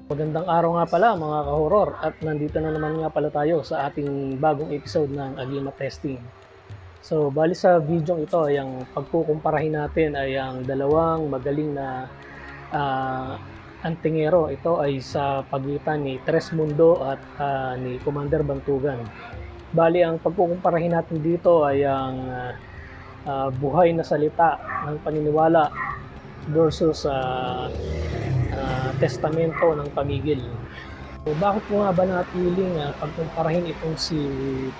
Magandang araw nga pala mga ka-horror, at nandito na naman nga pala tayo sa ating bagong episode ng Agimat Testing. So bali sa video ito ay ang pagkukumparahin natin ay ang dalawang magaling na antingero. Ito ay sa pagitan ni Tres Mundo at ni Commander Bantugan. Bali ang pagkukumparahin natin dito ay ang buhay na salita ng paniniwala versus testamento ng pamigil. So, bakit mo nga ba napiling pagkumparahin itong si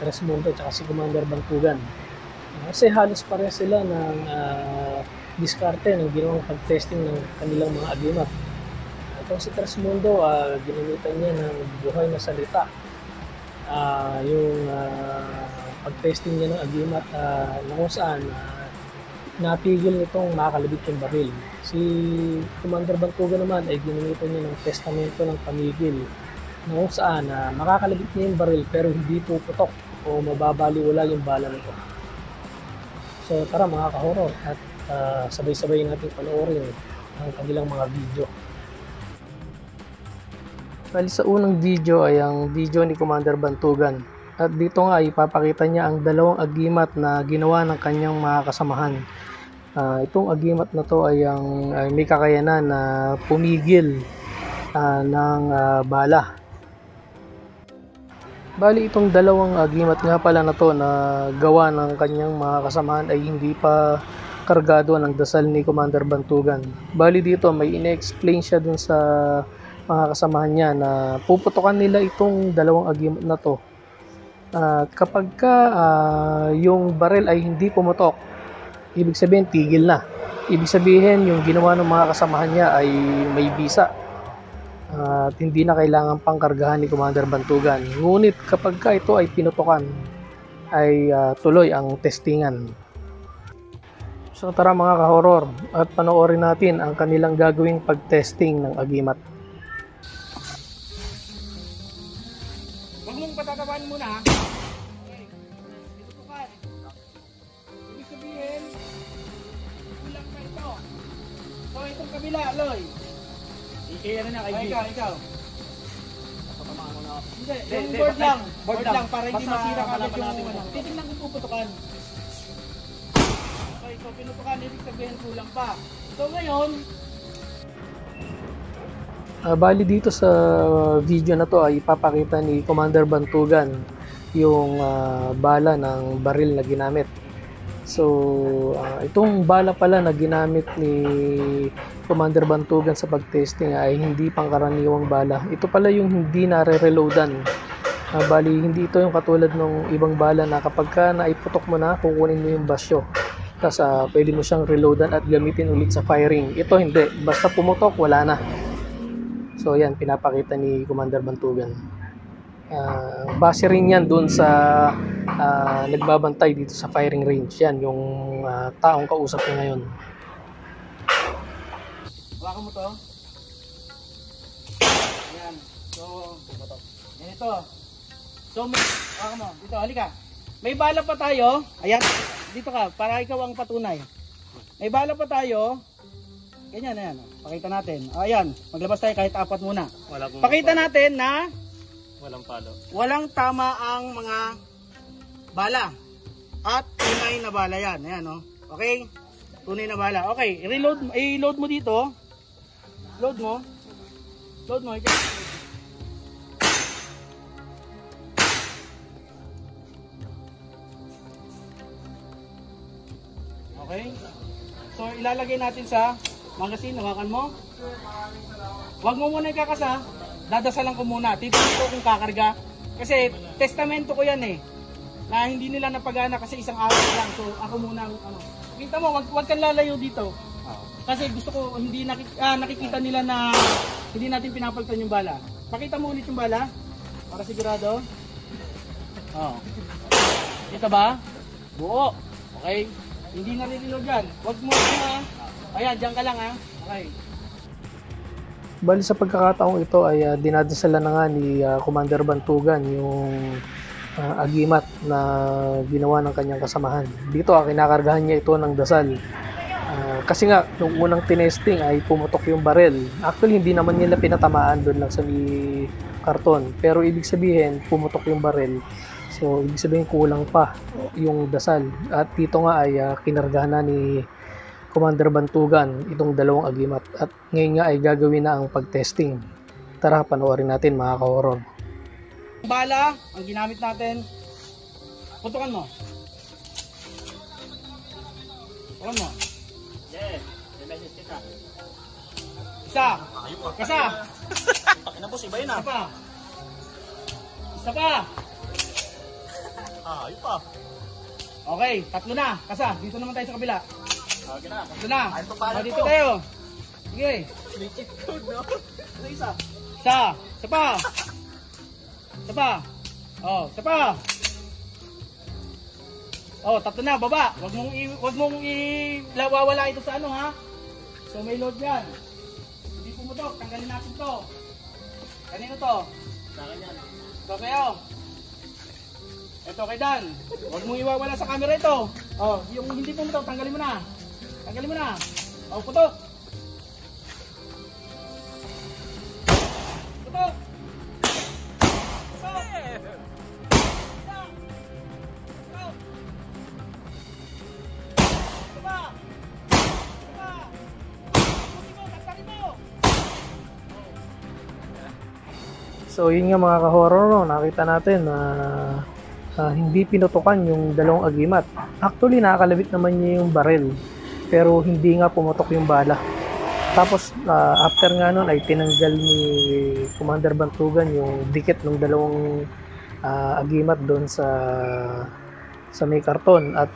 Tres Mundo at si Commander Bantugan? Kasi halos pareha sila ng diskarte ng ginawang pag-testing ng kanilang mga agimat. Itong si Tres Mundo, ginamitan niya ng buhay na salita. Yung pag-testing niya ng agimat na kung saan napigil nitong makakalabit yung baril. Si Commander Bantugan naman ay ginamitan niya ng testamento ng pamigil na kung saan makakalabit niya yung baril pero hindi puputok o mababaliwala yung bala nito. So tara mga ka-horror, at sabay-sabay natin panoorin ang kanilang mga video. Bali sa unang video ay ang video ni Commander Bantugan, at dito nga ipapakita niya ang dalawang agimat na ginawa ng kanyang mga kasamahan. Itong agimat na to ay may kakayanan na pumigil ng bala. Bali itong dalawang agimat nga pala na to na gawa ng kanyang mga kasamahan ay hindi pa kargado ng dasal ni Commander Bantugan. Bali dito may ine-explain siya dun sa mga kasamahan niya na puputukan nila itong dalawang agimat na to kapag yung baril ay hindi pumutok. Ibig sabihin tigil na. Ibig sabihin yung ginawa ng mga kasamahan niya ay may bisa at hindi na kailangan pang kargahan ni Commander Bantugan. Ngunit kapag ito ay pinutukan ay tuloy ang testingan. So tara mga ka-horror, at panoorin natin ang kanilang gagawing pag-testing ng agimat. Huwag mong patataban muna ha. Okay. Pinutukan. Ibig sabihin kulang pa ito. So itong kabila, Loy. Kaya na kay G. Ikaw. Napatamaan mo na ako. Hindi, yung board lang. Board lang para hindi masira kagad yung ano. Titignan kung puputukan. Okay, so pinutukan, ibig sabihin kulang pa. So ngayon, Bali dito sa video na to ay ipapakita ni Commander Bantugan yung bala ng baril na ginamit. So itong bala pala na ginamit ni Commander Bantugan sa pag-testing ay hindi pangkaraniwang bala. Ito pala yung hindi nare-reloadan. Bali hindi ito yung katulad ng ibang bala na kapag ka naiputok mo na, kukunin mo yung basyo. Tapos pwede mo siyang reloadan at gamitin ulit sa firing. Ito hindi. Basta pumutok, wala na. So yan, pinapakita ni Commander Bantugan. Base rin yan dun sa nagbabantay dito sa firing range. Yan, yung taong kausap niya ngayon. hawakan mo to. Yan. So, yan ito. So, hawakan mo. Dito, halika. May bala pa tayo. Ayan. Dito ka, para ikaw ang patunay. May bala pa tayo. Ganyan, ayan. Pakita natin. Ayan, maglabas tayo kahit apat muna. Pakita natin na walang palo. Walang tama ang mga bala. At tunay na bala yan. Ayan, no? Okay? Tunay na bala. Okay, i-load mo dito. Load mo. Load mo. Okay? So, ilalagay natin sa magazine. Hawakan mo. Huwag mo muna ikakasa. Dadasalan ko muna. Titignan ko kung kakarga. Kasi testamento ko yan eh. Na hindi nila napagana kasi isang araw lang. So, ako muna ano. Kita mo, wag kang lalayo dito. Kasi gusto ko hindi nakikita nila na hindi natin pinapalitan yung bala. Pakita mo ulit yung bala para sigurado. Oh. Kita ba? Buo. Okay? Hindi na reload yan. Wag mo na. Ayan, diyan ka lang ha. Okay. Bali sa pagkakataong ito ay dinadasala na nga ni Commander Bantugan yung agimat na ginawa ng kanyang kasamahan. Dito kinakargahan niya ito ng dasal. Kasi nga nung unang tinesting ay pumutok yung barel. Actually hindi naman nila pinatamaan doon lang sa may karton, pero ibig sabihin pumutok yung barel. So ibig sabihin kulang pa yung dasal. At dito nga ay kinargahan na ni Commander Bantugan itong dalawang agimat, at ngayon nga ay gagawin na ang pagtesting. Tara, panoorin natin mga ka-horror. Bala ang ginamit natin. Putukan mo. Putukan mo. Yes, may message ka. Isa. Kasa. Pakin na boss, iba yun Isa pa. Isa pa. Ayun pa. Okay, tatlo na. Kasa, dito naman tayo sa kabila. Okay na. Tatlo na. Ayun pa pala Dito to. tayo. Sige. May cheat code, no? Ano isa? Isa. Isa pa. Isa pa. Oh, isa pa. Oh, tatlo na, baba. Wag mong wawala ito sa ano, ha? So may load 'yan. Hindi pumutok, tanggalin natin 'to. Kanino 'to? Sa akin yan. Ito kayo. Ito kay Dan. Wag mong iwawala sa camera ito. Oh, yung hindi pumutok, tanggalin mo na. Tanggalin mo na. Oh, putok. Putok. So yun nga mga ka-horror, no? Nakita natin na hindi pinutukan yung dalawang agimat. Actually nakakalabit naman niya yung barrel, pero hindi nga pumutok yung bala. Tapos after nga nun ay tinanggal ni Commander Bantugan yung dikit ng dalawang agimat doon sa may karton, at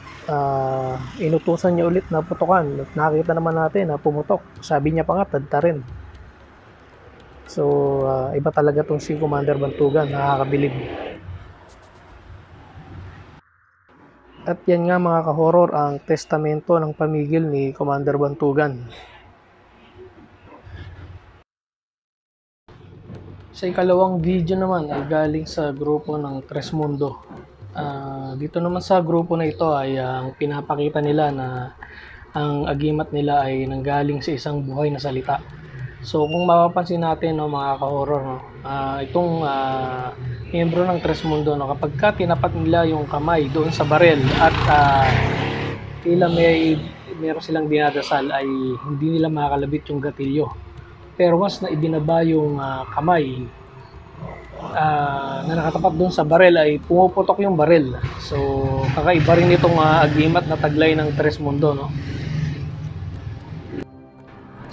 inutusan niya ulit na putukan, at nakita naman natin na pumutok. Sabi niya pa nga tadta rin. So, iba talaga tong si Commander Bantugan, nakakabilib. At yan nga mga ka-horror ang testamento ng pamigil ni Commander Bantugan. Sa ikalawang video naman ay galing sa grupo ng Tres Mundo. Dito naman sa grupo na ito ay ang pinapakita nila na ang agimat nila ay nanggaling sa isang buhay na salita. So kung mapapansin natin, no, mga ka-horror, no, itong miyembro ng Tres Mundo, no, kapag ka tinapat nila yung kamay doon sa barel at tila meron silang dinadasal, ay hindi nila makakalabit yung gatilyo. Pero once na ibinaba yung kamay na nakatapat doon sa barel, ay pumuputok yung barel. So kakaiba rin itong agimat na taglay ng Tres Mundo, no?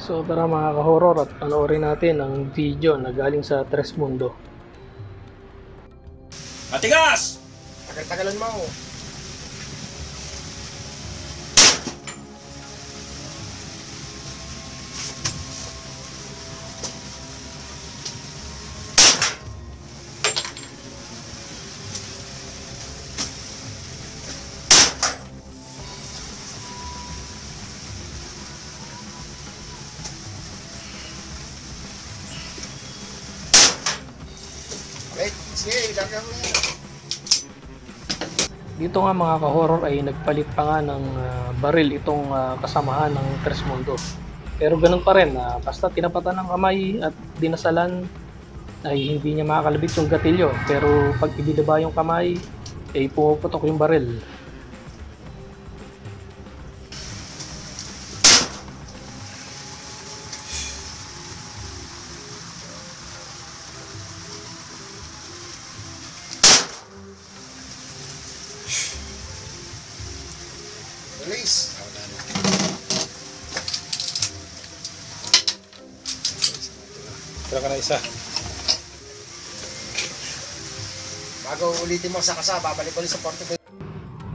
So tara mga ka-horror, at panoorin natin ang video na galing sa Tres Mundo. Matigas! Tagal-tagalan mo. Wait, sige, ilagay mo na. Dito nga mga ka-horror ay nagpalit pa nga ng baril itong kasamahan ng Tres Mundo. Pero ganun pa rin, basta tinapatan ng kamay at dinasalan ay hindi niya makakalabit yung gatilyo. Pero pag ibinaba yung kamay ay pumuputok yung baril. Release. Tira ka na isa. Bago ulitin mo sa kasa, babalik ulit sa portable.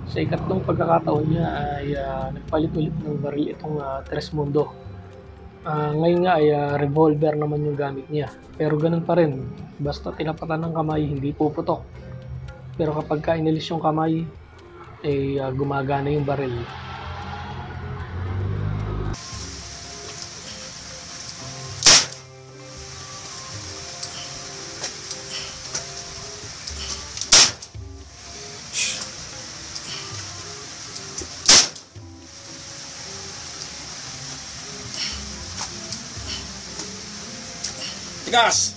Sa ikatlong pagkakataon niya ay nagpalit ulit ng baril itong Tres Mundo. Ngayon nga ay revolver naman yung gamit niya. Pero ganun pa rin, basta tinapatan ng kamay, hindi puputok. Pero kapag inalis yung kamay, ay gumagana yung baril. gas!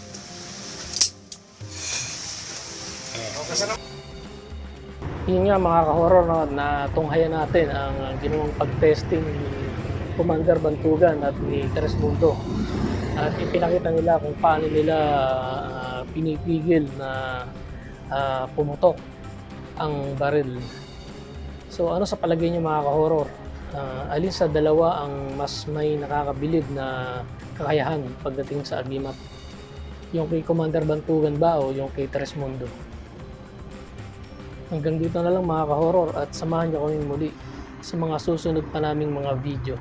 Okay, sana. Yun nga mga ka-horror, no, na tunghayan natin ang ginawang pag-testing ni Commander Bantugan at ni Tresmundo. At ipinakita nila kung paano nila pinipigil na pumutok ang baril. So ano sa palagay niyo mga ka-horror? Alin sa dalawa ang mas may nakakabilib na kakayahan pagdating sa agimat? Yung kay Commander Bantugan ba o yung kay Tresmundo? Hanggang dito na lang mga ka-horror at samahan niyo kami muli sa mga susunod pa naming mga video.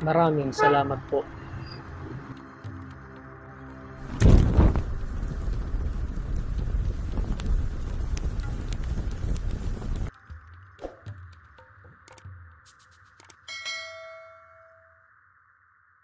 Maraming salamat po.